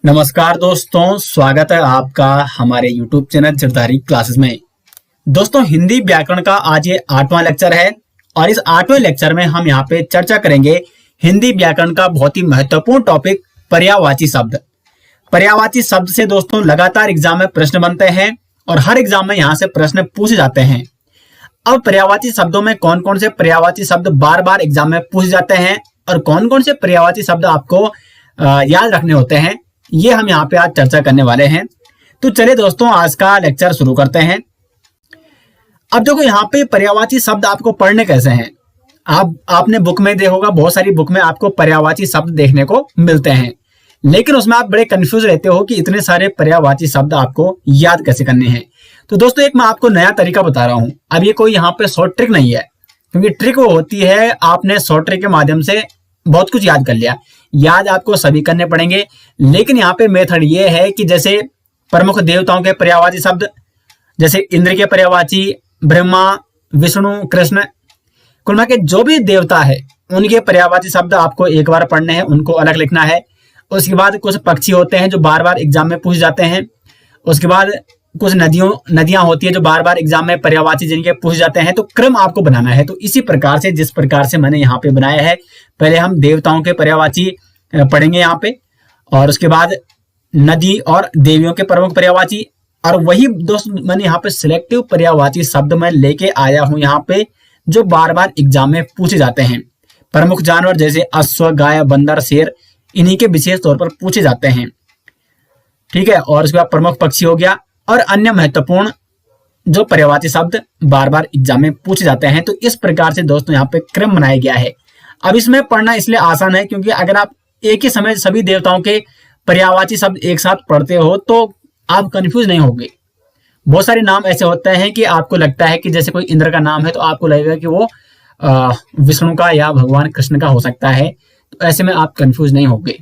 नमस्कार दोस्तों, स्वागत है आपका हमारे YouTube चैनल जरदारी क्लासेस में। दोस्तों, हिंदी व्याकरण का आज ये 8वां लेक्चर है और इस 8वें लेक्चर में हम यहाँ पे चर्चा करेंगे हिंदी व्याकरण का बहुत ही महत्वपूर्ण टॉपिक पर्यायवाची शब्द। पर्यायवाची शब्द से दोस्तों लगातार एग्जाम में प्रश्न बनते हैं और हर एग्जाम में यहाँ से प्रश्न पूछे जाते हैं। अब पर्यायवाची शब्दों में कौन कौन से पर्यायवाची शब्द बार बार एग्जाम में पूछे जाते हैं और कौन कौन से पर्यायवाची शब्द आपको याद रखने होते हैं, ये हम यहाँ पे आज चर्चा करने वाले हैं। तो चलिए दोस्तों, आज का लेक्चर शुरू करते हैं। अब देखो, यहाँ पे पर्यायवाची शब्द आपको पढ़ने कैसे हैं। आपने बुक में देखा होगा, बहुत सारी बुक में आपको पर्यायवाची शब्द देखने को मिलते हैं, लेकिन उसमें आप बड़े कंफ्यूज रहते हो कि इतने सारे पर्यायवाची शब्द आपको याद कैसे करने हैं। तो दोस्तों, एक मैं आपको नया तरीका बता रहा हूँ। अब ये कोई यहाँ पे शॉर्ट ट्रिक नहीं है, क्योंकि ट्रिक वो होती है आपने शॉर्ट ट्रिक के माध्यम से बहुत कुछ याद कर लिया। याद आपको सभी करने पड़ेंगे, लेकिन यहाँ पे मेथड ये है कि जैसे प्रमुख देवताओं के पर्यायवाची शब्द, जैसे इंद्र के पर्यायवाची, ब्रह्मा, विष्णु, कृष्ण, कुल मिला के जो भी देवता है उनके पर्यायवाची शब्द आपको एक बार पढ़ने हैं, उनको अलग लिखना है। उसके बाद कुछ पक्षी होते हैं जो बार बार एग्जाम में पूछे जाते हैं। उसके बाद कुछ नदियां होती है जो बार बार एग्जाम में पर्यायवाची जिनके पूछे जाते हैं। तो क्रम आपको बनाना है। तो इसी प्रकार से, जिस प्रकार से मैंने यहाँ पे बनाया है, पहले हम देवताओं के पर्यायवाची पढ़ेंगे यहाँ पे, और उसके बाद नदी और देवियों के प्रमुख पर्यायवाची, और वही दोस्त मैंने यहाँ पे सिलेक्टिव पर्यायवाची शब्द मैं लेके आया हूँ यहाँ पे, जो बार बार एग्जाम में पूछे जाते हैं। प्रमुख जानवर जैसे अश्व, गाय, बंदर, शेर, इन्हीं के विशेष तौर पर पूछे जाते हैं। ठीक है। और उसके बाद प्रमुख पक्षी हो गया और अन्य महत्वपूर्ण जो पर्यायवाची शब्द बार बार एग्जाम में पूछे जाते हैं। तो इस प्रकार से दोस्तों यहाँ पे क्रम बनाया गया है। अब इसमें पढ़ना इसलिए आसान है क्योंकि अगर आप एक ही समय सभी देवताओं के पर्यायवाची शब्द एक साथ पढ़ते हो तो आप कंफ्यूज नहीं होगे। बहुत सारे नाम ऐसे होते हैं कि आपको लगता है कि जैसे कोई इंद्र का नाम है तो आपको लगेगा कि वो विष्णु का या भगवान कृष्ण का हो सकता है। तो ऐसे में आप कंफ्यूज नहीं होगे।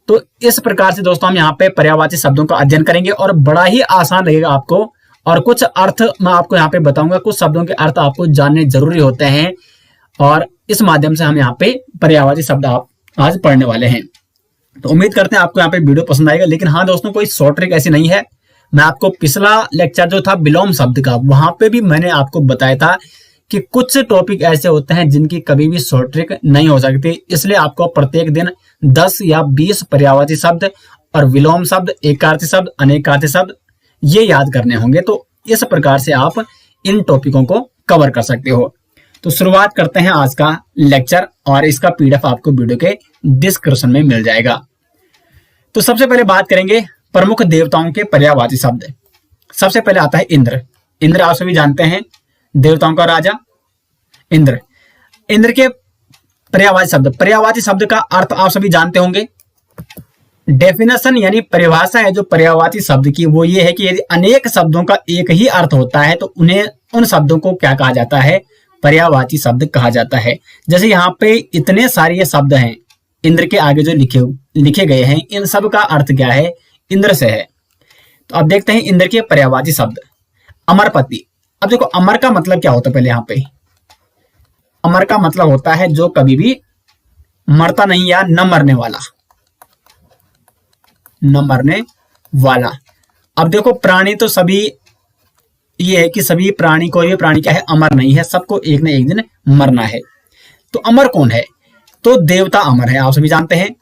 तो इस प्रकार से दोस्तों हम यहाँ पे पर्यायवाची शब्दों का अध्ययन करेंगे और बड़ा ही आसान लगेगा आपको। और कुछ अर्थ मैं आपको यहाँ पे बताऊंगा, कुछ शब्दों के अर्थ आपको जानने जरूरी होते हैं, और इस माध्यम से हम यहाँ पे पर्यायवाची शब्द आप आज पढ़ने वाले हैं। तो उम्मीद करते हैं आपको यहाँ पे वीडियो पसंद आएगा। लेकिन हाँ दोस्तों, कोई शॉर्ट ट्रिक ऐसी नहीं है। मैं आपको पिछला लेक्चर जो था विलोम शब्द का, वहां पे भी मैंने आपको बताया था कि कुछ टॉपिक ऐसे होते हैं जिनकी कभी भी शॉर्ट ट्रिक नहीं हो सकती। इसलिए आपको प्रत्येक दिन 10 या 20 पर्यायवाची शब्द और विलोम शब्द, एकार्थी शब्द, अनेकार्थी शब्द ये याद करने होंगे। तो इस प्रकार से आप इन टॉपिकों को कवर कर सकते हो। तो शुरुआत करते हैं आज का लेक्चर, और इसका पीडीएफ आपको वीडियो के डिस्क्रिप्शन में मिल जाएगा। तो सबसे पहले बात करेंगे प्रमुख देवताओं के पर्यायवाची शब्द। सबसे पहले आता है इंद्र। इंद्र आप सभी जानते हैं, देवताओं का राजा इंद्र। इंद्र के पर्यायवाची शब्द, पर्यायवाची शब्द का अर्थ आप सभी जानते होंगे। डेफिनेशन यानी परिभाषा है जो पर्यायवाची शब्द की, वो ये है कि यदि अनेक शब्दों का एक ही अर्थ होता है तो उन्हें, उन शब्दों को क्या कहा जाता है? पर्यायवाची शब्द कहा जाता है। जैसे यहाँ पे इतने सारे ये शब्द हैं इंद्र के आगे जो लिखे गए हैं, इन सब का अर्थ क्या है? इंद्र से है। तो अब देखते हैं इंद्र के पर्यायवाची शब्द। अमरपति। अब देखो, अमर का मतलब क्या होता है? पहले यहाँ पे अमर का मतलब होता है जो कभी भी मरता नहीं या न मरने वाला, न मरने वाला। अब देखो, प्राणी तो सभी, ये है कि सभी प्राणी, कोई भी प्राणी क्या है? अमर नहीं है, सबको एक न एक दिन मरना है। तो अमर कौन है? तो देवता अमर है, आप सभी जानते हैं।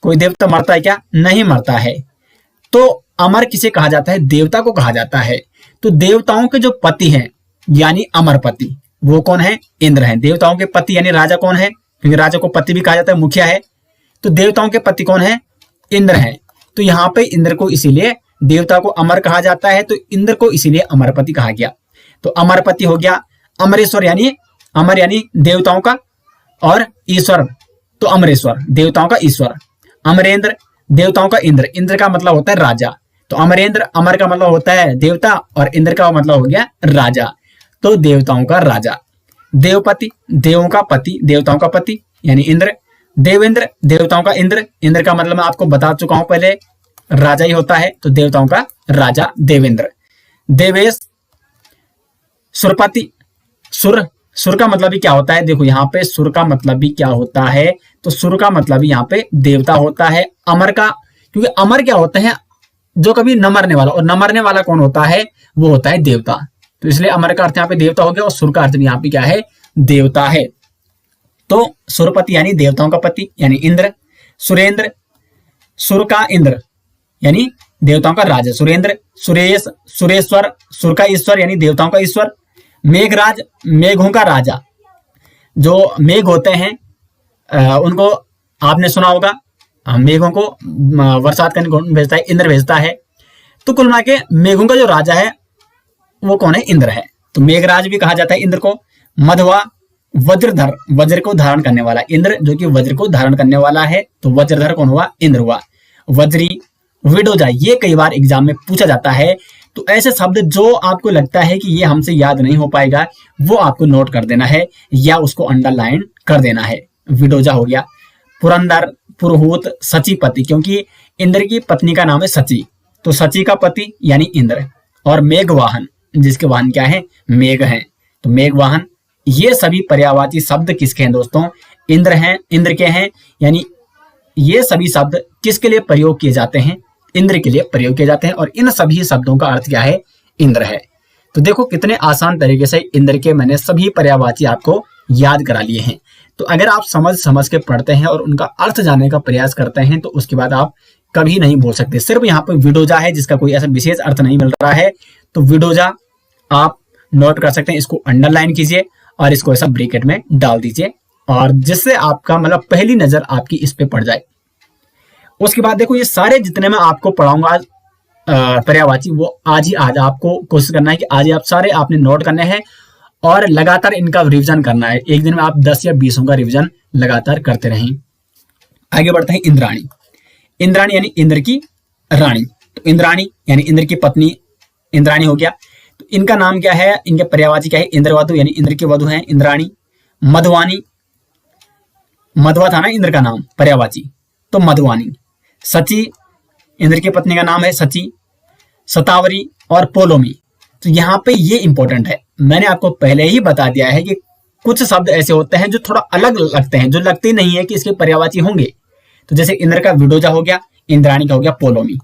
कोई देवता मरता है क्या? नहीं मरता है। तो अमर किसे कहा जाता है? देवता को कहा जाता है। तो देवताओं के जो पति हैं यानी अमरपति, वो कौन है? इंद्र है। देवताओं के पति यानी राजा कौन है? क्योंकि राजा को पति भी कहा जाता है, मुखिया है। तो देवताओं के पति कौन है? इंद्र है। तो यहाँ पे इंद्र को इसीलिए, देवता को अमर कहा जाता है तो इंद्र को इसीलिए अमरपति कहा गया। तो अमरपति हो गया। अमरेश्वर यानी, अमर यानी देवताओं का, और ईश्वर तो अमरेश्वर, देवताओं का ईश्वर। अमरेंद्र, देवताओं का इंद्र, इंद्र का मतलब होता है राजा। तो अमरेंद्र, अमर का मतलब होता है देवता और इंद्र का मतलब हो गया राजा। तो देवताओं का राजा। देवपति, देवों का पति, देवताओं का पति यानी इंद्र। देवेंद्र, देवताओं का इंद्र, इंद्र का मतलब मैं आपको बता चुका हूं पहले, राजा ही होता है। तो देवताओं का राजा देवेंद्र। देवेश, सुरपति, सुर, सुर का मतलब भी क्या होता है? देखो यहाँ पे सुर का मतलब भी क्या होता है? तो सुर का मतलब भी यहाँ पे देवता होता है। अमर का क्योंकि अमर क्या होते हैं, जो कभी न मरने वाला, और न मरने वाला कौन होता है, वो होता है देवता। तो इसलिए अमर का अर्थ यहाँ पे देवता हो गया और सुर का अर्थ भी यहाँ पे क्या है, देवता है। तो सुरपति यानी देवताओं का पति यानी इंद्र। सुरेंद्र, सुर का इंद्र यानी देवताओं का राजा सुरेंद्र। सुरेश, सुरेश्वर, सुर का ईश्वर यानी देवताओं का ईश्वर। मेघराज, मेघों का राजा। जो मेघ होते हैं उनको आपने सुना होगा, मेघों को बरसात करने कौन भेजता है, इंद्र भेजता है। तो कुल मिला के मेघों का जो राजा है वो कौन है, इंद्र है। तो मेघराज भी कहा जाता है इंद्र को। मधवा, वज्रधर, वज्र को धारण करने वाला इंद्र, जो कि वज्र को धारण करने वाला है, तो वज्रधर कौन हुआ, इंद्र हुआ। वज्री, विडोजा, ये कई बार एग्जाम में पूछा जाता है। तो ऐसे शब्द जो आपको लगता है कि ये हमसे याद नहीं हो पाएगा, वो आपको नोट कर देना है या उसको अंडरलाइन कर देना है। विडोजा हो गया। पुरंदर, पुरोहित, सचीपति, क्योंकि इंद्र की पत्नी का नाम है सची, तो सची का पति यानी इंद्र। और मेघवाहन, जिसके वाहन क्या है, मेघ हैं, तो मेघवाहन। ये सभी पर्यायवाची शब्द किसके हैं दोस्तों, इंद्र हैं, इंद्र के हैं। यानी ये सभी शब्द किसके लिए प्रयोग किए जाते हैं, इंद्र के लिए प्रयोग किए जाते हैं। और इन सभी शब्दों का अर्थ क्या है, इंद्र है। तो देखो कितने आसान तरीके से इंद्र के मैंने सभी पर्यायवाची आपको याद करा लिए हैं। तो अगर आप समझ के पढ़ते हैं और उनका अर्थ जानने का प्रयास करते हैं तो उसके बाद आप कभी नहीं बोल सकते। सिर्फ यहाँ पर विडोजा है जिसका कोई ऐसा विशेष अर्थ नहीं मिल रहा है, तो विडोजा आप नोट कर सकते हैं, इसको अंडरलाइन कीजिए और इसको ऐसा ब्रैकेट में डाल दीजिए, और जिससे आपका मतलब पहली नजर आपकी इस पे पड़ जाए। उसके बाद देखो ये सारे जितने मैं आपको पढ़ाऊंगा आज पर्यायवाची, वो आज आपको कोशिश करना है कि आज ही आप सारे आपने नोट करने हैं और लगातार इनका रिवीजन करना है। एक दिन में आप 10 या 20 का रिवीजन लगातार करते रहें। आगे बढ़ते हैं इंद्राणी। इंद्राणी यानी इंद्र की रानी। तो इंद्राणी यानी इंद्र की पत्नी इंद्राणी हो गया। तो इनका नाम क्या है, इनके पर्यायवाची क्या है, इंद्रवधु यानी इंद्र की वधु है इंद्राणी। मधुवानी, मधवा था ना इंद्र का नाम पर्यायवाची, तो मधुवानी। सची, इंद्र की पत्नी का नाम है सची। सतावरी और पोलोमी। तो यहाँ पे ये इंपॉर्टेंट है, मैंने आपको पहले ही बता दिया है कि कुछ शब्द ऐसे होते हैं जो थोड़ा अलग लगते हैं, जो लगते नहीं है कि इसके पर्यायवाची होंगे। तो जैसे इंद्र का विडोजा हो गया, इंद्राणी का हो गया पोलोमी।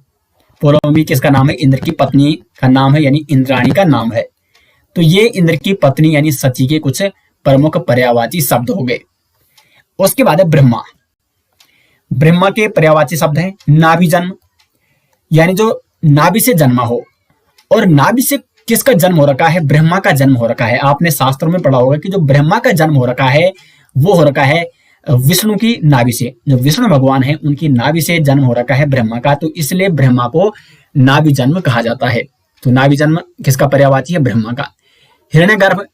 पोलोमी किसका नाम है, इंद्र की पत्नी का नाम है, यानी इंद्राणी का नाम है। तो ये इंद्र की पत्नी यानी सची के कुछ प्रमुख पर्यायवाची शब्द हो गए। उसके बाद है ब्रह्मा। ब्रह्मा के पर्यायवाची शब्द हैं नाभि जन्म, यानी जो नाभि से जन्मा हो। और नाभि से किसका जन्म हो रखा है, ब्रह्मा का जन्म हो रखा है। आपने शास्त्रों में पढ़ा होगा कि जो ब्रह्मा का जन्म हो रखा है वो हो रखा है विष्णु की नाभि से। जो विष्णु भगवान है उनकी नाभि से जन्म हो रखा है ब्रह्मा का, तो इसलिए ब्रह्मा को नाभि जन्म कहा जाता है। तो नाभि जन्म किसका पर्यायवाची है, ब्रह्मा का। हिरण्यगर्भ,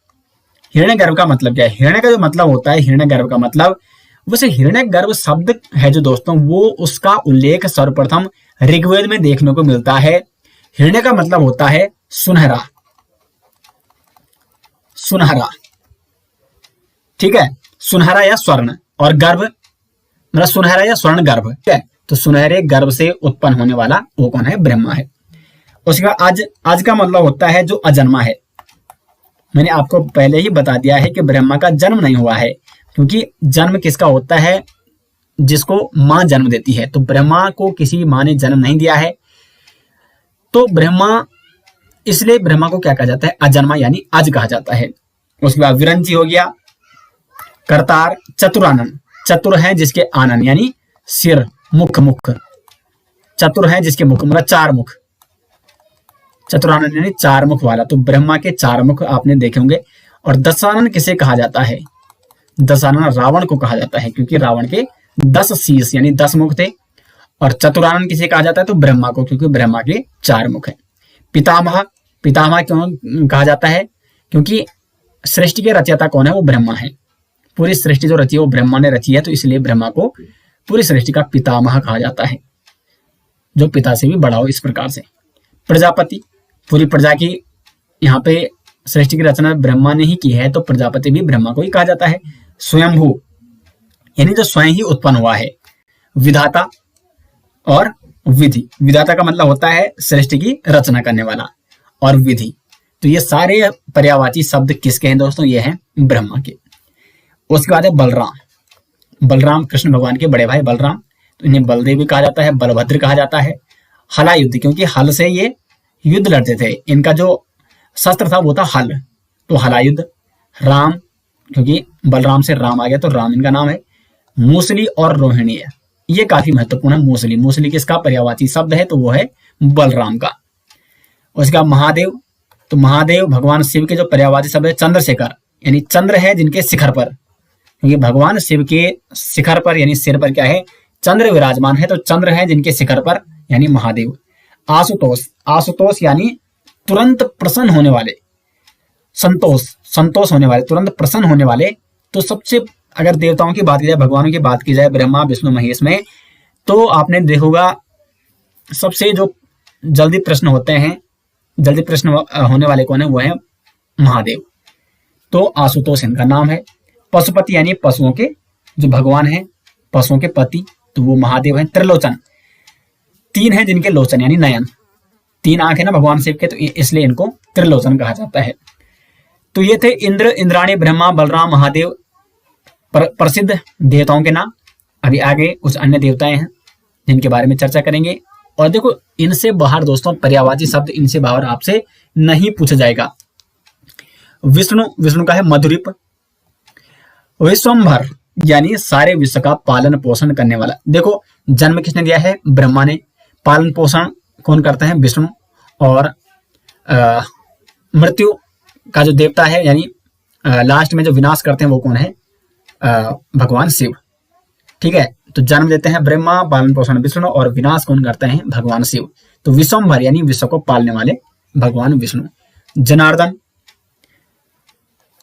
हिरण्यगर्भ का मतलब क्या है, हिरण्य का जो मतलब होता है, हिरण्यगर्भ का मतलब वैसे हिरण्यगर्भ शब्द है जो दोस्तों, वो उसका उल्लेख सर्वप्रथम ऋग्वेद में देखने को मिलता है। हिरण्य का मतलब होता है सुनहरा, सुनहरा, ठीक है, सुनहरा या स्वर्ण। और गर्भ मतलब सुनहरा या स्वर्ण गर्भ, ठीक है। तो सुनहरे गर्भ से उत्पन्न होने वाला वो कौन है, ब्रह्मा है। उसके बाद आज का मतलब होता है जो अजन्मा है। मैंने आपको पहले ही बता दिया है कि ब्रह्मा का जन्म नहीं हुआ है, क्योंकि जन्म किसका होता है, जिसको मां जन्म देती है। तो ब्रह्मा को किसी मां ने जन्म नहीं दिया है, तो ब्रह्मा, इसलिए ब्रह्मा को क्या कहा जाता है, अजन्मा यानी अज कहा जाता है। उसके बाद विरंची हो गया, करतार, चतुरानन, चतुर है जिसके आनन यानी सिर, मुख, मुख, चतुर है जिसके मुख मतलब चार मुख, चतुरानन यानी चार मुख वाला। तो ब्रह्मा के चार मुख आपने देखे होंगे। और दशानन किसे कहा जाता है, दशानन रावण को कहा जाता है, क्योंकि रावण के 10 शीश यानी 10 मुख थे। और चतुरानन किसे कहा जाता है, तो ब्रह्मा को, क्योंकि ब्रह्मा के 4 मुख हैं। पितामह, पितामह क्यों कहा जाता है, क्योंकि सृष्टि के रचयिता कौन है, वो ब्रह्मा है। पूरी सृष्टि जो रची है वो ब्रह्मा ने रची है, तो इसलिए ब्रह्मा को पूरी सृष्टि का पितामह कहा जाता है, जो पिता से भी बड़ा हो। इस प्रकार से प्रजापति, पूरी प्रजा की यहाँ पे सृष्टि की रचना ब्रह्मा ने ही की है, तो प्रजापति भी ब्रह्मा को ही कहा जाता है। स्वयंभू यानी जो स्वयं ही उत्पन्न हुआ है। विधाता और विधि, विधाता का मतलब होता है सृष्टि की रचना करने वाला, और विधि। तो ये सारे पर्यायवाची शब्द किसके हैं दोस्तों, ये हैं ब्रह्मा के। उसके बाद है बलराम। बलराम कृष्ण भगवान के बड़े भाई बलराम। तो इन्हें बलदेव भी कहा जाता है, बलभद्र कहा जाता है। हला युद्ध, क्योंकि हल से ये युद्ध लड़ते थे, इनका जो शस्त्र था वो था हल, तो हला युद्ध। राम, क्योंकि बलराम से राम आ गया तो राम इनका नाम है। मूसली और रोहिणी है, ये काफी महत्वपूर्ण है। मूसली, मूसली किसका पर्यायवाची शब्द है, तो वो है बलराम का। उसका महादेव, तो महादेव भगवान शिव के जो पर्यायवाची शब्द है चंद्रशेखर, यानी चंद्र है जिनके शिखर पर, क्योंकि भगवान शिव के शिखर पर यानी सिर पर क्या है, चंद्र विराजमान है, तो चंद्र है जिनके शिखर पर यानी महादेव। आशुतोष, आशुतोष यानी तुरंत प्रसन्न होने वाले, संतोष, संतोष होने वाले, तुरंत प्रसन्न होने वाले। तो सबसे अगर देवताओं की बात की जाए, भगवानों की बात की जाए ब्रह्मा विष्णु महेश में, तो आपने देखोगा सबसे जो जल्दी प्रश्न होते हैं, जल्दी प्रश्न होने वाले कौन है, वो है महादेव। तो आशुतोष इनका नाम है। पशुपति यानी पशुओं के जो भगवान है, पशुओं के पति, तो वो महादेव है। त्रिलोचन, तीन है जिनके लोचन यानी नयन, तीन आंख है ना भगवान शिव के, तो इसलिए इनको त्रिलोचन कहा जाता है। तो ये थे इंद्र, इंद्राणी, ब्रह्मा, बलराम, महादेव प्रसिद्ध देवताओं के नाम। अभी आगे कुछ अन्य देवताएं हैं जिनके बारे में चर्चा करेंगे। और देखो इनसे बाहर दोस्तों पर्यायवाची शब्द इनसे बाहर आपसे नहीं पूछा जाएगा। विष्णु, विष्णु का है मधुरिप। विश्वम्भर यानी सारे विश्व का पालन पोषण करने वाला। देखो जन्म किसने दिया है, ब्रह्मा ने। पालन पोषण कौन करते हैं, विष्णु। और मृत्यु का जो देवता है यानी लास्ट में जो विनाश करते हैं वो कौन है, भगवान शिव। ठीक है, तो जन्म देते हैं ब्रह्मा, पालन पोषण विष्णु, और विनाश कौन करते हैं, भगवान शिव। तो विश्वम्भर यानी विश्व को पालने वाले भगवान विष्णु। जनार्दन,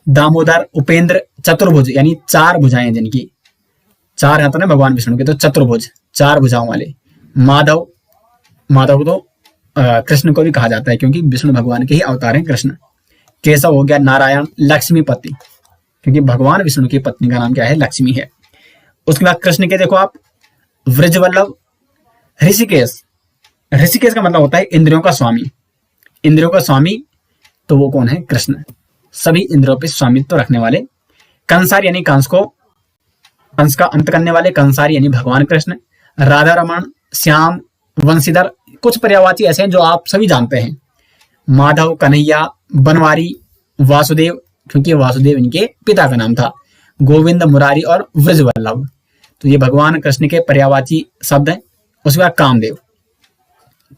दामोदर, उपेंद्र, चतुर्भुज यानी चार भुजाएं जिनकी, चार हाथ है ना भगवान विष्णु के, तो चतुर्भुज, चार भुजाओं वाले। माधव, माधव तो कृष्ण को भी कहा जाता है क्योंकि विष्णु भगवान के ही अवतार हैं कृष्ण। केशव हो गया। नारायण, लक्ष्मीपति, क्योंकि भगवान विष्णु की पत्नी का नाम क्या है, लक्ष्मी है। उसके बाद कृष्ण के देखो आप, व्रजवल्लभ। ऋषिकेश, ऋषिकेश का मतलब होता है इंद्रियों का स्वामी, इंद्रियों का स्वामी, तो वो कौन है, कृष्ण, सभी इंद्रियों पर स्वामित्व रखने वाले। कंसार यानी कंस को, कंस का अंत करने वाले, कंसार यानी भगवान कृष्ण। राधा रमण, श्याम, वंशीधर, कुछ पर्यायवाची ऐसे हैं जो आप सभी जानते हैं। माधव, कन्हैया, बनवारी, वासुदेव, क्योंकि वासुदेव इनके पिता का नाम था। गोविंद, मुरारी और व्रजवल्लभ, तो ये भगवान कृष्ण के पर्यायवाची शब्द हैं। उसके बाद कामदेव,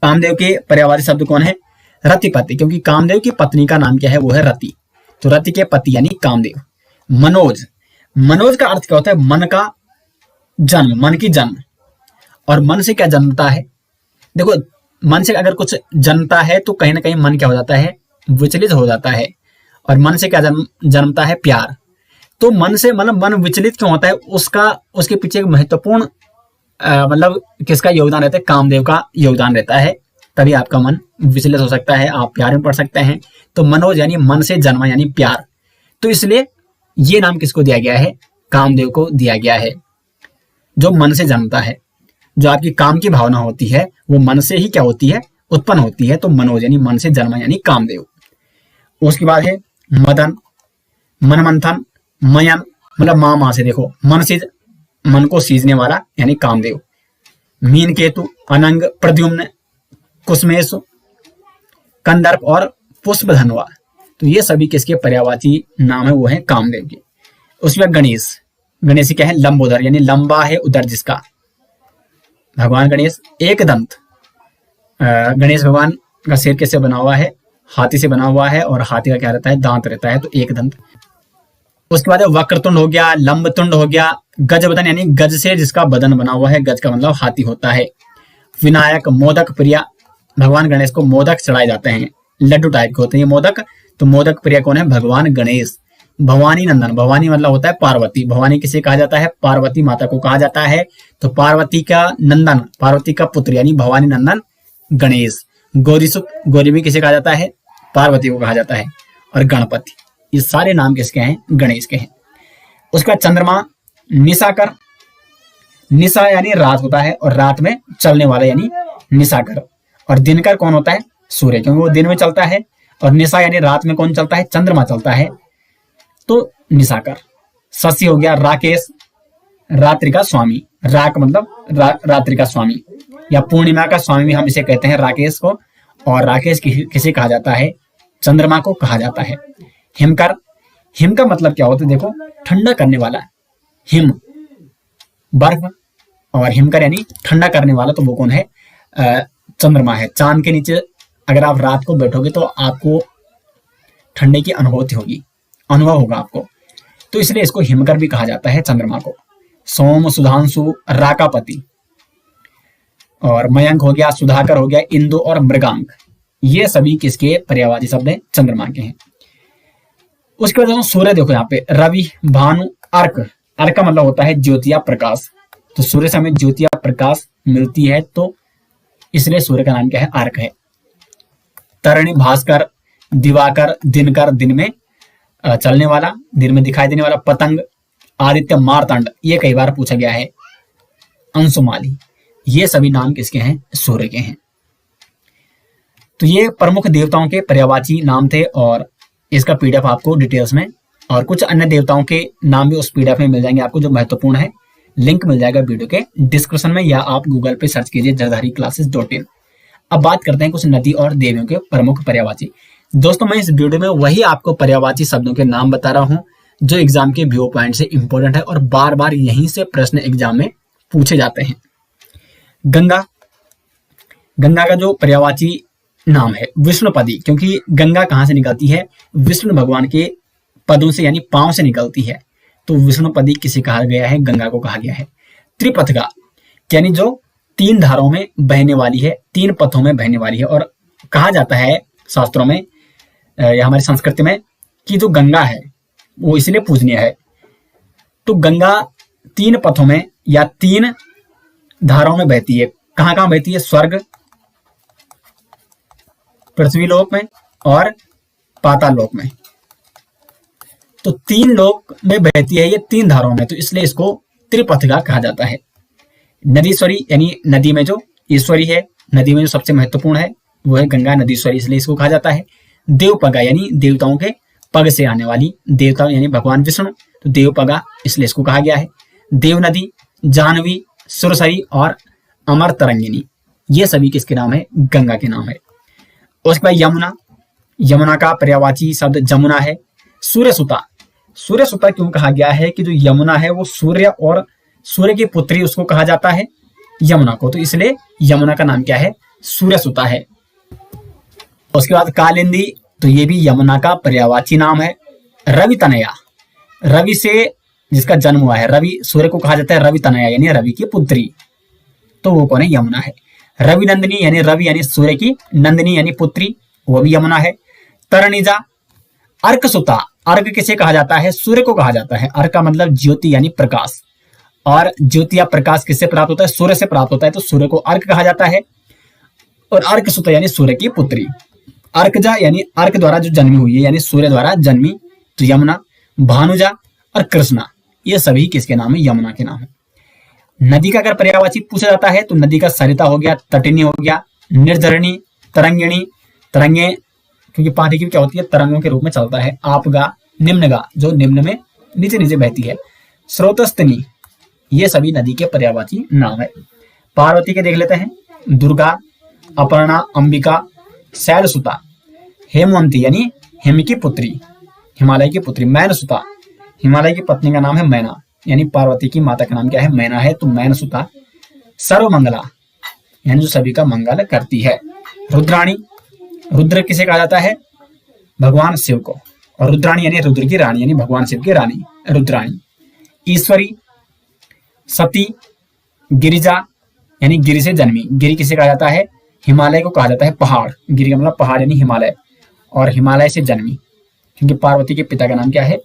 कामदेव के पर्यायवाची शब्द कौन है, रतिपति, क्योंकि कामदेव की पत्नी का नाम क्या है, वो है रति, तो रति के पति यानी कामदेव। मनोज, मनोज का अर्थ क्या होता है, मन का जन्म, मन की जन्म। और मन से क्या जन्मता है, देखो मन से अगर कुछ जन्मता है तो कहीं ना कहीं मन क्या हो जाता है, विचलित हो जाता है। और मन से क्या जन्मता है, प्यार। तो मन से मतलब मन विचलित क्यों होता है, उसका उसके पीछे एक महत्वपूर्ण मतलब किसका योगदान रहता है, कामदेव का योगदान रहता है, तभी आपका मन विचलित हो सकता है, आप प्यार में पड़ सकते हैं। तो मनोज यानी मन से जन्मा यानी प्यार, तो इसलिए ये नाम किसको दिया गया है, कामदेव को दिया गया है, जो मन से जन्मता है। जो आपकी काम की भावना होती है वो मन से ही क्या होती है, उत्पन्न होती है, तो मनोज यानी मन से जन्मा यानी कामदेव। उसके बाद है मदन, मनमंथन, मयन, मतलब माँ से, देखो मन से, मन को सीजने वाला यानी कामदेव। मीन केतु, अनंग, प्रद्युम्न, कुसमेश, कंदर्प और पुष्पधनवा, तो ये सभी किसके पर्यायवाची नाम है, वो है कामदेव के। उसमें गणेश, गणेश क्या है, लंबोदर यानी लंबा है उदर जिसका, भगवान गणेश। एक दंत, गणेश भगवान का सिर कैसे बना हुआ है, हाथी से बना हुआ है, और हाथी का क्या रहता है, दांत रहता है, तो एक दंत। उसके बाद वक्रतुंड हो गया, लंबतुंड हो गया, गज बदन यानी गज से जिसका बदन बना हुआ है, गज का मतलब हाथी होता है। विनायक, मोदक प्रिया, भगवान गणेश को मोदक चढ़ाए जाते हैं, लड्डू टाइप के होते हैं ये मोदक, तो मोदक प्रिया कौन है, भगवान गणेश। भवानी नंदन, भवानी मतलब होता है पार्वती, भवानी किसे कहा जाता है, पार्वती माता को कहा जाता है, तो पार्वती का नंदन, पार्वती का पुत्र यानी भवानी नंदन गणेश। गौरीसुत, गौरी भी किसे कहा जाता है, पार्वती को कहा जाता है। और गणपति, ये सारे नाम किसके हैं, गणेश के हैं। उसका चंद्रमा, निशाकर, निशा यानी रात होता है, और रात में चलने वाला यानी निशाकर। और दिनकर कौन होता है, सूर्य, क्योंकि वो दिन में चलता है, और निशा यानी रात में कौन चलता है, चंद्रमा चलता है, तो निशाकर। शशि हो गया, राकेश, रात्रि का स्वामी, राक मतलब रात्रि का स्वामी, या पूर्णिमा का स्वामी भी हम इसे कहते हैं राकेश को। और राकेश किसे कहा जाता है? चंद्रमा को कहा जाता है। हिमकर, हिम का मतलब क्या होता है? देखो, ठंडा करने वाला। हिम बर्फ, और हिमकर यानी ठंडा करने वाला, तो वो कौन है? चंद्रमा है। चांद के नीचे अगर आप रात को बैठोगे तो आपको ठंडे की अनुभूति होगी, अनुभव होगा आपको, तो इसलिए इसको हिमकर भी कहा जाता है चंद्रमा को। सोम, सुधांशु, राकापति, और मयंक हो गया, सुधाकर हो गया, इंदु और मृगांक, ये सभी किसके पर्यायवाची शब्द हैं? चंद्रमा के हैं। उसके बाद सूर्य देखो यहाँ पे, रवि, भानु, अर्क। अर्क का मतलब होता है ज्योति या प्रकाश, तो सूर्य से हमें ज्योति या प्रकाश मिलती है, तो इसलिए सूर्य का नाम क्या है? अर्क है। तरणी, भास्कर, दिवाकर, दिनकर, दिन में चलने वाला, दिन में दिखाई देने वाला। पतंग, आदित्य, मारतंड, ये कई बार पूछा गया है। अंशुमाली, ये सभी नाम किसके हैं? सूर्य के हैं। तो ये प्रमुख देवताओं के पर्यायवाची नाम थे, और इसका पीडीएफ आपको डिटेल्स में, और कुछ अन्य देवताओं के नाम भी उस पीडीएफ में मिल जाएंगे आपको जो महत्वपूर्ण है। लिंक मिल जाएगा वीडियो के डिस्क्रिप्शन में, या आप गूगल पे सर्च कीजिए jardhari-classes.in। अब बात करते हैं कुछ नदी और देवियों के प्रमुख पर्यायवाची। दोस्तों, मैं इस वीडियो में वही आपको पर्यायवाची शब्दों के नाम बता रहा हूं जो एग्जाम के व्यू पॉइंट से इंपॉर्टेंट है, और बार बार यहीं से प्रश्न एग्जाम में पूछे जाते हैं। गंगा, गंगा का जो पर्यायवाची नाम है विष्णुपदी, क्योंकि गंगा कहां से निकलती है? विष्णु भगवान के पदों से, यानी पांव से निकलती है, तो विष्णुपदी किसे कहा गया है? गंगा को कहा गया है। त्रिपथगा, यानी जो 3 धारों में बहने वाली है, 3 पथों में बहने वाली है, और कहा जाता है शास्त्रों में या हमारी संस्कृति में कि जो गंगा है वो इसलिए पूजनीय है। तो गंगा 3 पथों में या 3 धाराओं में बहती है। कहां कहां बहती है? स्वर्ग, पृथ्वी लोक में और पाताल लोक में। तो 3 लोक में बहती है ये 3 धाराओं में, तो इसलिए इसको त्रिपथगा कहा जाता है। नदीश्वरी, यानी नदी में जो ईश्वरी है, नदी में जो सबसे महत्वपूर्ण है वो है गंगा नदीश्वरी, इसलिए इसको कहा जाता है। देवपगा, यानी देवताओं के पग से आने वाली, देवता यानी भगवान विष्णु, तो देवपगा, इसलिए इसको कहा गया है। देव नदी, जाह्नवी, सुरसरी और अमर तरंगिनी, ये सभी किसके नाम है? गंगा के नाम है। उसके बाद यमुना, यमुना का पर्यायवाची शब्द जमुना है। सूर्यसुता, सूर्यसुता क्यों कहा गया है? कि जो यमुना है वो सूर्य और सूर्य की पुत्री, उसको कहा जाता है यमुना को, तो इसलिए यमुना का नाम क्या है? सूर्यसुता है। उसके बाद कालिंदी, तो ये भी यमुना का पर्यायवाची नाम है। रवि तनया, रवि से जिसका जन्म हुआ है, रवि, सूर्य को कहा जाता है रवि तनया, यानी रवि की पुत्री, तो वो कौन है? यमुना है। रवि नंदिनी, यानी रवि यानी सूर्य की नंदिनी यानी पुत्री, वो भी यमुना है। तरणिजा, अर्कसुता, अर्क किसे कहा जाता है? सूर्य को कहा जाता है। अर्क का मतलब ज्योति यानी प्रकाश, और ज्योति या प्रकाश किससे प्राप्त होता है? सूर्य से प्राप्त होता है, तो सूर्य को अर्क कहा जाता है। और अर्कसुता यानी सूर्य की पुत्री। अर्कजा यानी अर्क द्वारा जो जन्मी हुई है, यानी सूर्य द्वारा जन्मी, तो यमुना। भानुजा और कृष्णा, ये सभी किसके नाम है? यमुना के नाम है। नदी का अगर पर्यायवाची पूछा जाता है तो नदी का सरिता हो गया, तटिनी हो गया, निर्झरिणी, तरंगिणी, तरंगे क्योंकि पानी की क्या होती है? तरंगों के रूप में चलता है। आपगा, निम्नगा, जो निम्न में नीचे नीचे बहती है। स्रोतस्तिनी, ये सभी नदी के पर्यायवाची नाम है। पार्वती के देख लेते हैं, दुर्गा, अपर्णा, अंबिका, शैलसुता, हेमवंती यानी हिम की पुत्री, हिमालय की पुत्री। मैनसुता, हिमालय की पत्नी का नाम है मैना, यानी पार्वती की माता का नाम क्या है? मैना है, तो मैनसुता। सर्वमंगला, यानी जो सभी का मंगल करती है। रुद्राणी, रुद्र किसे कहा जाता है? भगवान शिव को, और रुद्राणी यानी रुद्र की रानी, यानी भगवान शिव की रानी रुद्राणी। ईश्वरी, सती, गिरिजा, यानी गिरि से जन्मी, गिरि किसे कहा जाता है? हिमालय को कहा जाता है पहाड़, गिरि का मतलब पहाड़ यानी हिमालय, और हिमालय से जन्मी, क्योंकि पार्वती के पिता का नाम क्या है?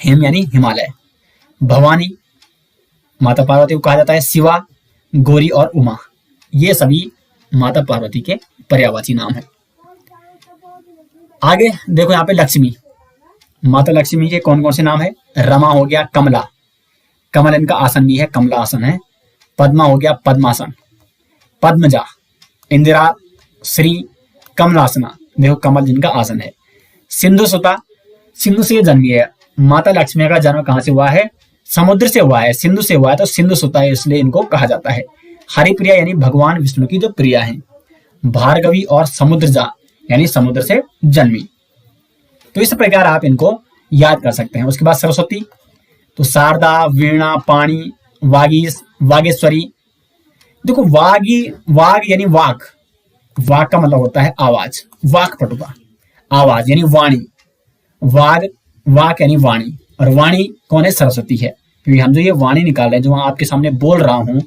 हेम यानी हिमालय। भवानी, माता पार्वती को कहा जाता है शिवा, गौरी और उमा, ये सभी माता पार्वती के पर्यायवाची नाम है। आगे देखो यहाँ पे लक्ष्मी, माता लक्ष्मी के कौन कौन से नाम है? रमा हो गया, कमला, कमल इनका आसन भी है, कमला आसन है। पद्मा हो गया, पद्मासन। पद्मजा, इंदिरा, श्री, कमलासना, देखो कमल जिनका आसन है। सिंधु सुता, सिंधु से जन्मी है। माता लक्ष्मी का जन्म कहां से हुआ है? समुद्र से हुआ है, सिंधु से हुआ है, तो सिंधु सुता है, इसलिए इनको कहा जाता है। हरिप्रिया यानी भगवान विष्णु की जो प्रिया है। भार्गवी और समुद्रजा यानी समुद्र से जन्मी। तो इस प्रकार आप इनको याद कर सकते हैं। उसके बाद सरस्वती, तो शारदा, वीणा, पाणी, वागीश, वागेश्वरी। देखो वाग यानी वाक, वाक का मतलब होता है आवाज, वाक पटुता, आवाज यानी वाणी। वाक यानी वाणी, और वाणी कौन है? सरस्वती है। क्योंकि हम जो ये वाणी निकाल रहे हैं, जो आपके सामने बोल रहा हूं,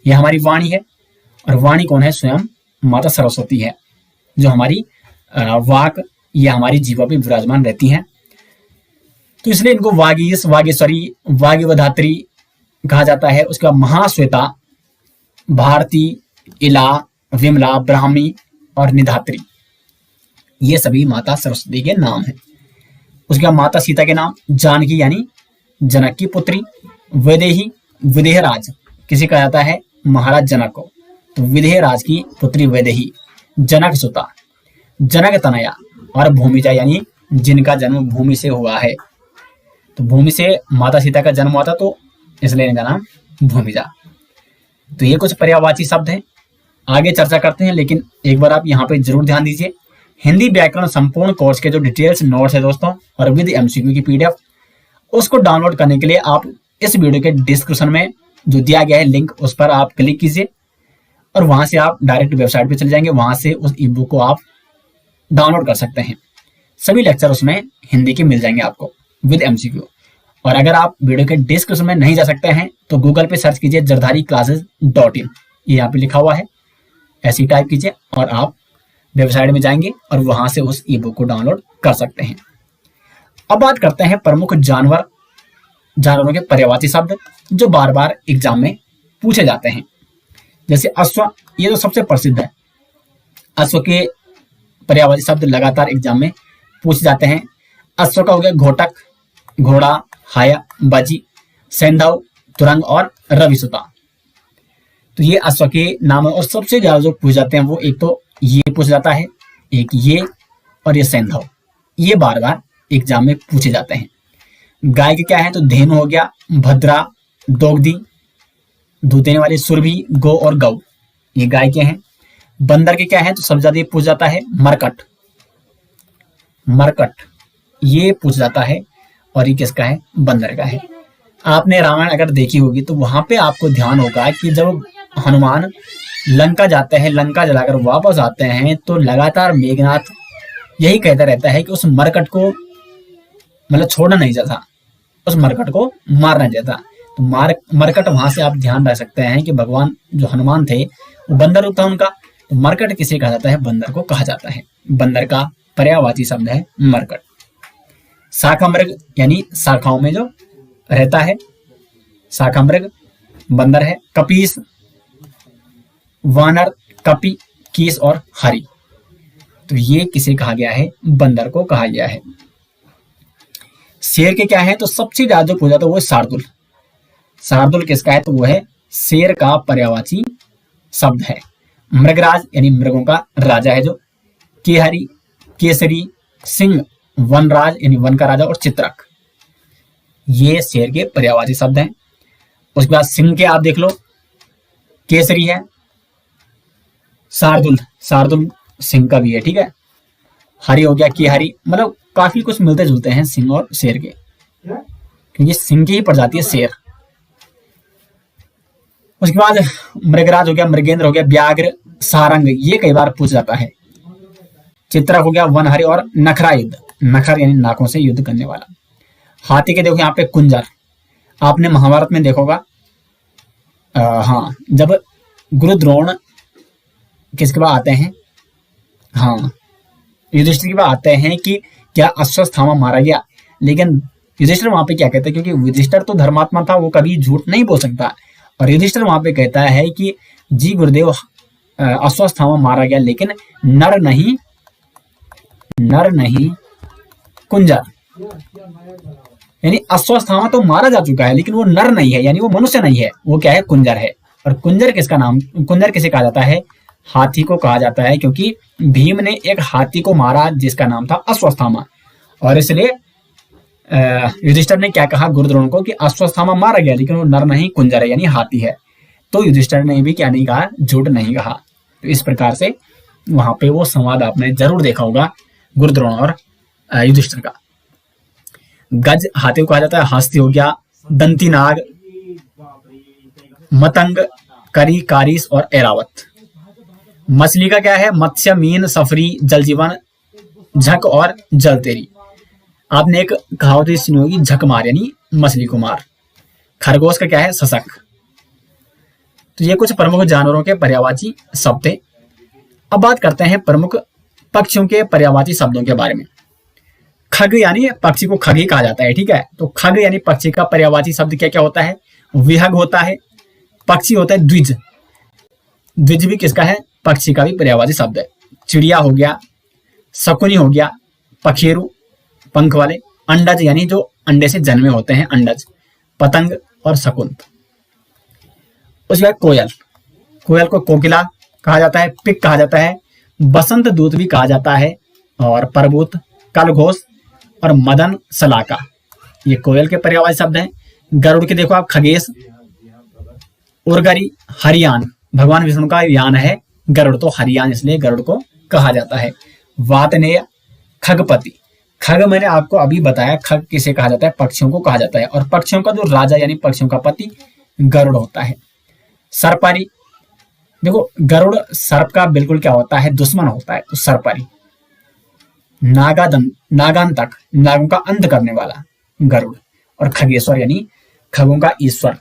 ये हमारी वाणी है। और वाणी कौन है? स्वयं माता सरस्वती है, जो हमारी वाक, ये हमारी जीवा पे विराजमान रहती हैं। तो इसलिए इनको वागीश, वागेश्वरी, वाग्वधात्री कहा जाता है। उसके बाद महाश्वेता, भारती, इला, विमला, ब्राह्मी और निधात्री, ये सभी माता सरस्वती के नाम हैं। उसके बाद माता सीता के नाम, जानकी यानी जनक की पुत्री, वैदेही, विदेहराज, किसे कहा जाता है? महाराज जनक को, तो विदेहराज की पुत्री वैदेही, जनक सुता, जनक तनया, और भूमिजा यानी जिनका जन्म भूमि से हुआ है। तो भूमि से माता सीता का जन्म हुआ था, तो इसलिए इनका नाम भूमिजा। तो ये कुछ पर्यायवाची शब्द हैं, आगे चर्चा करते हैं, लेकिन एक बार आप यहाँ पे जरूर ध्यान दीजिए। हिंदी व्याकरण संपूर्ण कोर्स के जो डिटेल्स नोट्स है दोस्तों, और विद एमसीक्यू की पीडीएफ, उसको डाउनलोड करने के लिए आप इस वीडियो के डिस्क्रिप्शन में जो दिया गया है लिंक, उस पर आप क्लिक कीजिए और वहां से आप डायरेक्ट वेबसाइट पे चले जाएंगे। वहां से उस ई बुक को आप डाउनलोड कर सकते हैं। सभी लेक्चर उसमें हिंदी के मिल जाएंगे आपको विद एमसीक्यू। और अगर आप वीडियो के डिस्क्रिप्शन में नहीं जा सकते हैं तो गूगल पे सर्च कीजिए jardhariclasses.in, ये यहाँ पे लिखा हुआ है, ऐसे ही टाइप कीजिए और आप वेबसाइट में जाएंगे और वहां से उस ई बुक को डाउनलोड कर सकते हैं। अब बात करते हैं प्रमुख जानवरों के पर्यायवाची शब्द जो बार बार एग्जाम में पूछे जाते हैं। जैसे अश्व, ये तो सबसे प्रसिद्ध है। अश्व के पर्यायवाची शब्द लगातार एग्जाम में पूछे जाते हैं। अश्व का हो गया घोटक, घोड़ा, हाया, बाजी, सैंधव, तुरंग और रविसुता। तो ये अश्व के नाम है। और सबसे ज्यादा जो पूछे जाते हैं वो एक तो ये पूछा जाता है, एक ये और ये सैंधव, ये बार बार एग्जाम में पूछे जाते हैं। गाय के क्या है? तो धेनु हो गया, भद्रा, दोगदी, दूध देने वाली सुरभि, गो और गौ, ये गाय के हैं। बंदर के क्या है? तो सबसे ज्यादा पूछा जाता है मरकट, मरकट ये पूछा जाता है। और ये किसका है? बंदर का है। आपने रामायण अगर देखी होगी तो वहां पे आपको ध्यान होगा कि जब हनुमान लंका जाते हैं, लंका जलाकर वापस आते हैं, तो लगातार मेघनाथ यही कहता रहता है कि उस मरकट को मतलब छोड़ना नहीं चाहता, उस मरकट को मारना चाहता। तो मरकट वहां से आप ध्यान रख सकते हैं कि भगवान जो हनुमान थे वो बंदर रूप था उनका। तो मरकट किसे कहा जाता है? बंदर को कहा जाता है। बंदर का पर्यायवाची शब्द है मरकट। शाखा मृग यानी शाखाओं में जो रहता है, शाखा मृग बंदर है। कपीस, वानर, कपि, कीस और हरि, तो ये किसे कहा गया है? बंदर को कहा गया है। शेर के क्या है? तो सबसे ज्यादा जो पूछा था वो शार्दुल। शार्दुल किसका है? तो वो है शेर का पर्यायवाची शब्द है। मृगराज यानी मृगों का राजा है जो। केहरी, केसरी, सिंह, वनराज यानी वन का राजा और चित्रक, ये शेर के पर्यायवाची शब्द हैं। उसके बाद सिंह के आप देख लो, केसरी है, शार्दुल, शार्दुल सिंह का भी है, ठीक है। हरी हो गया, केहरी, मतलब काफी कुछ मिलते जुलते हैं सिंह और शेर के, क्योंकि सिंह की ही प्रजाति है शेर। उसके बाद मृगराज हो गया, मृगेंद्र हो गया, व्याघ्र, सारंग, ये कई बार पूछ जाता है। चित्रक हो गया, वनहरी और नखरा युद्ध, नखर यानी नाकों से युद्ध करने वाला। हाथी के देखो यहाँ पे कुंजर, आपने महाभारत में देखोगा, हाँ, जब गुरु द्रोण किसके बाद आते हैं, हाँ, युधिष्ठिर के बाद आते हैं कि क्या अश्वत्थामा मारा गया, लेकिन युधिष्ठिर वहां पे क्या कहते हैं, क्योंकि युधिष्ठिर तो धर्मात्मा था, वो कभी झूठ नहीं बोल सकता, और युधिष्ठिर वहां पे कहता है कि जी गुरुदेव, अश्वत्थामा मारा गया, लेकिन नर नहीं कुंजर, यानी अश्वत्थामा तो मारा जा चुका है लेकिन वो नर नहीं है, यानी वो मनुष्य नहीं है, वो क्या है? कुंजर है। और कुंजर किसका नाम, कुंजर किसे कहा जाता है? हाथी को कहा जाता है, क्योंकि भीम ने एक हाथी को मारा जिसका नाम था अश्वत्थामा, और इसलिए युधिष्ठिर ने क्या कहा गुरुद्रोण को कि अश्वत्थामा मारा गया लेकिन वो नर नहीं कुंजर है यानी हाथी है। तो युधिष्ठिर ने भी क्या नहीं कहा, झूठ नहीं कहा। तो इस प्रकार से वहां पे वो संवाद आपने जरूर देखा होगा गुरुद्रोण और युधिष्ठिर का। गज हाथी को कहा जाता है, हस्ती हो गया, दंती नाग, मतंग, करी, कारिस और एरावत। मछली का क्या है, मत्स्य, मीन, सफरी, जल जीवन, झक और जल तेरी। आपने एक कहावत सुनी होगी, झक मार यानी मछली को मार। खरगोश का क्या है, सशक। तो ये कुछ प्रमुख जानवरों के पर्यायवाची शब्द थे। अब बात करते हैं प्रमुख पक्षियों के पर्यायवाची शब्दों के बारे में। खग यानी पक्षी को खग ही कहा जाता है, ठीक है। तो खग यानी पक्षी का पर्यायवाची शब्द क्या क्या होता है, विहग होता है, पक्षी होता है द्विज। द्विज भी किसका है, पक्षी का भी पर्यायवाची शब्द है। चिड़िया हो गया, शकुनी हो गया, पखेरु पंख वाले, अंडज यानी जो अंडे से जन्मे होते हैं अंडज, पतंग और शकुंत। उसके बाद कोयल, कोयल को कोकिला कहा जाता है, पिक कहा जाता है, बसंत दूत भी कहा जाता है, और परबूत, कलघोष और मदन सलाका, ये कोयल के पर्यायवाची शब्द हैं। गरुड़ के देखो आप, खगेश, उर्गरी, हरियान, भगवान विष्णु का यान है गरुड़, तो हरियान इसलिए गरुड़ को कहा जाता है। वातनेय, खगपति, खग मैंने आपको अभी बताया, खग किसे कहा जाता है, पक्षियों को कहा जाता है, और पक्षियों का जो राजा यानी पक्षियों का पति गरुड़ होता है। सरपरी, देखो गरुड़ सर्प का बिल्कुल क्या होता है, दुश्मन होता है, तो सरपरी। नागांतक, नागों का अंत करने वाला गरुड़, और खगेश्वर यानी खगों का ईश्वर,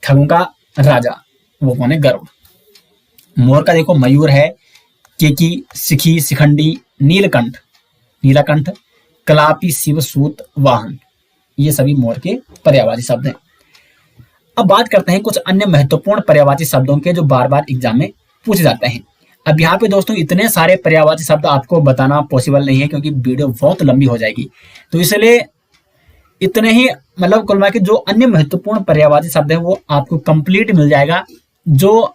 खगों का राजा, वो कौन है, गरुड़। मोर का देखो, मयूर है, केकी, सिखी, शिखंडी, नीलकंठ, नीलकंठ, कलापी, शिव, सूत, वाहन, ये सभी मोर के पर्यायवाची शब्द हैं। अब बात करते हैं कुछ अन्य महत्वपूर्ण पर्यायवाची शब्दों के जो बार बार एग्जाम में पूछे जाते हैं। अब यहाँ पे दोस्तों इतने सारे पर्यायवाची शब्द आपको बताना पॉसिबल नहीं है क्योंकि वीडियो बहुत लंबी हो जाएगी, तो इसलिए इतने ही मतलब कुल मिला के जो अन्य महत्वपूर्ण पर्यायवाची शब्द है वो आपको कंप्लीट मिल जाएगा, जो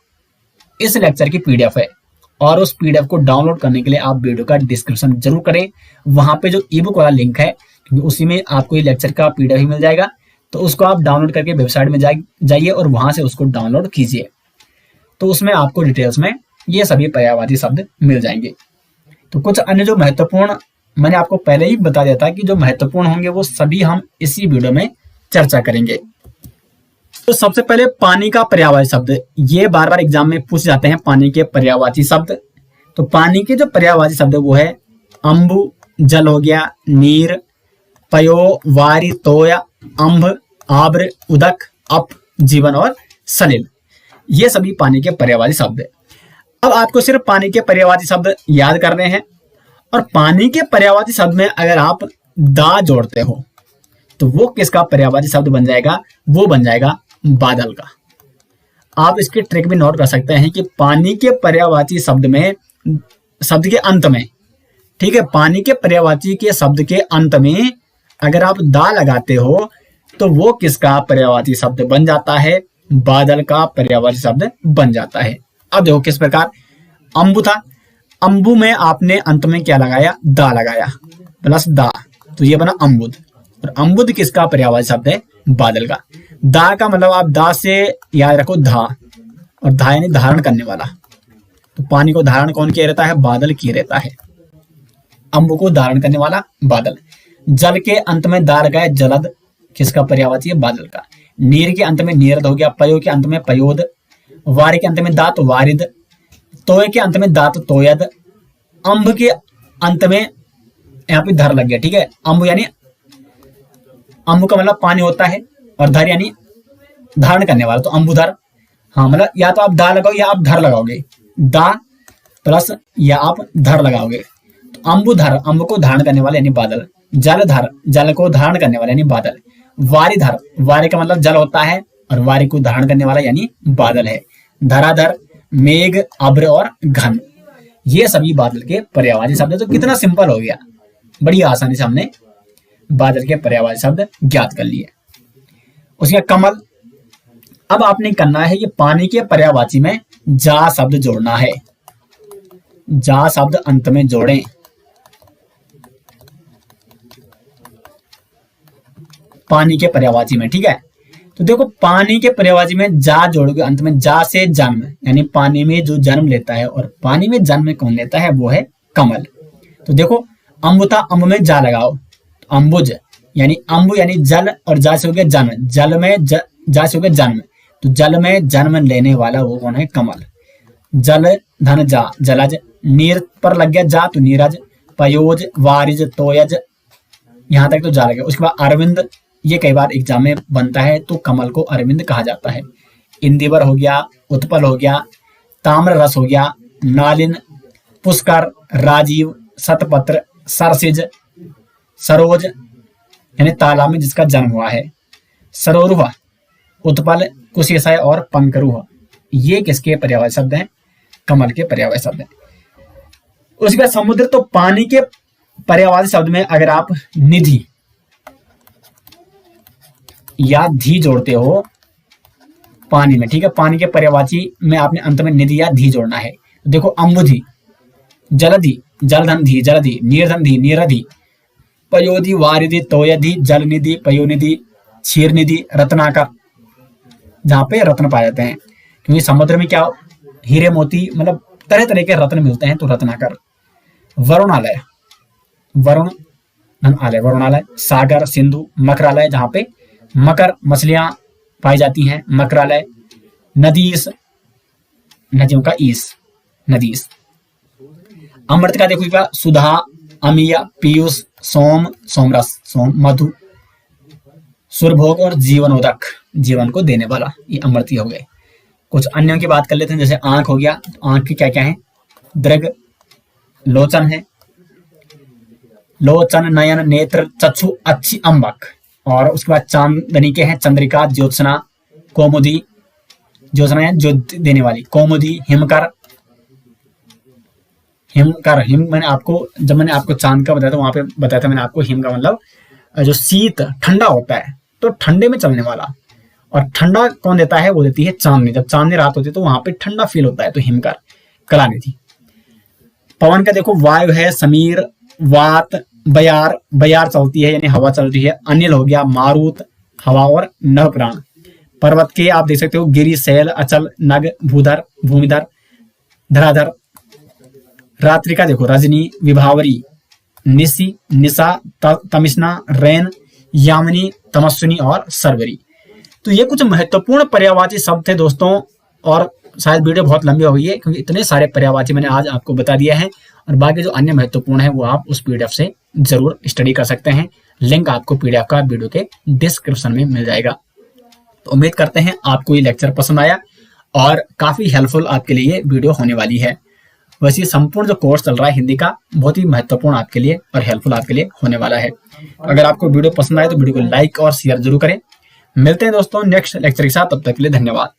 इस लेक्चर की पीडीएफ है। और उस पीडीएफ को डाउनलोड करने के लिए आप वीडियो का डिस्क्रिप्शन जरूर करें, वहां पे जो ई बुक वाला लिंक है क्योंकि उसी में आपको ये लेक्चर का पीडीएफ ही मिल जाएगा, तो उसको आप डाउनलोड करके वेबसाइट में जाइए और वहां से उसको डाउनलोड कीजिए, तो उसमें आपको डिटेल्स में ये सभी पर्यायवाची शब्द मिल जाएंगे। तो कुछ अन्य जो महत्वपूर्ण, मैंने आपको पहले ही बता दिया था कि जो महत्वपूर्ण होंगे वो सभी हम इसी वीडियो में चर्चा करेंगे। तो सबसे पहले पानी का पर्यायवाची शब्द, ये बार बार एग्जाम में पूछ जाते हैं पानी के पर्यायवाची शब्द। तो पानी के जो पर्यायवाची शब्द वो है अंबु, जल हो गया, नीर, पयो, वारी, तोया, अंभ, आब्र, उदक, अप, जीवन और सलिल, ये सभी पानी के पर्यायवाची शब्द है। अब आपको सिर्फ पानी के पर्यायवाची शब्द याद करने हैं, और पानी के पर्यायवाची शब्द में अगर आप दा जोड़ते हो तो वो किसका पर्यायवाची शब्द बन जाएगा, वो बन जाएगा बादल का। आप इसकी ट्रिक भी नोट कर सकते हैं कि पानी के पर्यायवाची शब्द में, शब्द के अंत में, ठीक है, पानी के पर्यायवाची के शब्द के अंत में अगर आप दा लगाते हो तो वो किसका पर्यायवाची शब्द बन जाता है, बादल का पर्यायवाची शब्द बन जाता है। अब देखो किस प्रकार, अंबु था, अंबु में आपने अंत में क्या लगाया, दा लगाया, प्लस दा, तो ये बना अंबुद, और अंबुद किसका पर्यायवाची शब्द है, बादल का। दा का मतलब आप दा से याद रखो धा, और धा यानी धारण करने वाला, तो पानी को धारण कौन किया रहता है, बादल किया रहता है, अंबु को धारण करने वाला बादल। जल के अंत में दा लगाया, जलद, किसका पर्यायवाची है, बादल का। नीर के अंत में नीरद हो गया, पयो के अंत में पयोद, वारी के अंत में दात, वारिद, तोय के अंत में दात, तोयद, अंब के अंत में यहाँ पे धर लग गया, ठीक है, अंब यानी अंब का मतलब पानी होता है, और धर यानी धारण करने वाला, तो अंबुधर। हाँ मतलब या तो आप दा लगाओ या आप धर लगाओगे, दा प्लस या आप धर लगाओगे, तो अंबुधर, अंब को धारण करने वाला यानी बादल। जलधर, जल को धारण करने वाला यानी बादल। वारीधर, वारी का मतलब जल होता है, और वारी को धारण करने वाला यानी बादल है। धराधर, मेघ, अभ्र और घन, ये सभी बादल के पर्यायवाची शब्द है। तो कितना सिंपल हो गया, बड़ी आसानी से हमने बादल के पर्यायवाची शब्द ज्ञात कर लिए। उसके कमल, अब आपने करना है ये पानी के पर्यायवाची में जा शब्द जोड़ना है, जा शब्द अंत में जोड़ें। पानी के पर्यायवाची में। ठीक है, तो देखो पानी के पर्यायवाची में जा जोड़ोगे अंत में, जा से जन्म, यानी पानी में जो जन्म लेता है, और पानी में जन्म कौन लेता है, वो है कमल। तो देखो अम्बुता, अम्ब में जा लगाओ, तो अम्बुज यानी अम्बु यानी जल, और जा से हो गया जन्म, जल में जा से हो गया जन्म, तो जल में जन्म लेने वाला वो कौन है, कमल। जल धन जा, जलज, नीर पर लग गया जा तो नीरज, पयोज, वारिज, तोयज, यहां तक तो जा लगे। उसके बाद अरविंद, ये कई बार एग्जाम में बनता है, तो कमल को अरविंद कहा जाता है। इंदिवर हो गया, उत्पल हो गया, ताम्र रस हो गया, नालिन, पुष्कर, राजीव, सतपत्र, सरसिज, सरोज यानी तालाब में जिसका जन्म हुआ है, सरोरुह, उत्पल, कुशेषय और पंकरुह, ये किसके पर्यायवाची शब्द हैं, कमल के पर्यायवाची शब्द हैं। उसके बाद समुद्र, तो पानी के पर्यायवाची शब्द में अगर आप निधि या धी जोड़ते हो पानी में, ठीक है, पानी के पर्यायवाची में आपने अंत में निधि या धी जोड़ना है। तो देखो अम्बुधि, जलधि, जलधन धी, जलधि, नीरधन धी, नीरधि, पयोधि, वारिधि, तोयधि, जलनिधि, पयोनिधि, क्षीरनिधि, रत्नाकर, जहां पे रत्न पाए जाते हैं, क्योंकि समुद्र में क्या हीरे मोती मतलब तरह तरह के रत्न मिलते हैं, तो रत्नाकर। वरुणालय, वरुण धन आलय, वरुणालय। सागर, सिंधु, मकरालय, जहां पे मकर मछलियां पाई जाती हैं, मकरालय। नदीस, नदियों का ईस, नदीस। अमृत का देखो सुधा, अमीय, पीयूष, सोम, सोमरस, सोम, मधु, सुरभोग और जीवनोदक, जीवन को देने वाला, ये अमृत हो गए। कुछ अन्यों की बात कर लेते हैं, जैसे आंख हो गया, तो आंख की क्या क्या है, दृग, लोचन है, लोचन, नयन, नेत्र, चक्षु, अच्छी, अम्बक। और उसके बाद चांदनी के हैं, चंद्रिका, ज्योत्सना, कौमुदी, ज्योत्सना है ज्योति देने वाली, कौमुदी, हिमकर, हिमकर, हिम मैंने आपको जब मैंने आपको चांद का बताया था, वहां पे बताया था मैंने आपको, हिम का मतलब जो शीत ठंडा होता है, तो ठंडे में चलने वाला। और ठंडा कौन देता है, वो देती है चांदनी, जब चांदनी रात होती है तो वहां पे ठंडा फील होता है, तो हिमकर, कलानिधि। पवन का देखो वायु है, समीर, वात, बयार, बयार चलती है यानी हवा चल रही है। अनिल हो गया, मारुत, हवा और नभ प्राण। पर्वत के आप देख सकते हो, गिरी, शैल, अचल, नग, भूधर, भूमिधर, धराधर। रात्रि का देखो, रजनी, विभावरी, निशी, निशा, तमिश्ना, रैन, यामिनी, तमस्विनी और सरवरी। तो ये कुछ महत्वपूर्ण पर्यायवाची शब्द थे दोस्तों, और शायद वीडियो बहुत लंबी हो गई है क्योंकि इतने सारे पर्यायवाची मैंने आज आपको बता दिया है, और बाकी जो अन्य महत्वपूर्ण है वो आप उस पीडीएफ से जरूर स्टडी कर सकते हैं। लिंक आपको पीडीएफ का वीडियो के डिस्क्रिप्शन में मिल जाएगा। तो उम्मीद करते हैं आपको ये लेक्चर पसंद आया और काफी हेल्पफुल आपके लिए वीडियो होने वाली है। वैसे संपूर्ण जो कोर्स चल रहा है हिंदी का, बहुत ही महत्वपूर्ण आपके लिए और हेल्पफुल आपके लिए होने वाला है। अगर आपको वीडियो पसंद आए तो वीडियो को लाइक और शेयर जरूर करें। मिलते हैं दोस्तों नेक्स्ट लेक्चर के साथ, तब तक के लिए धन्यवाद।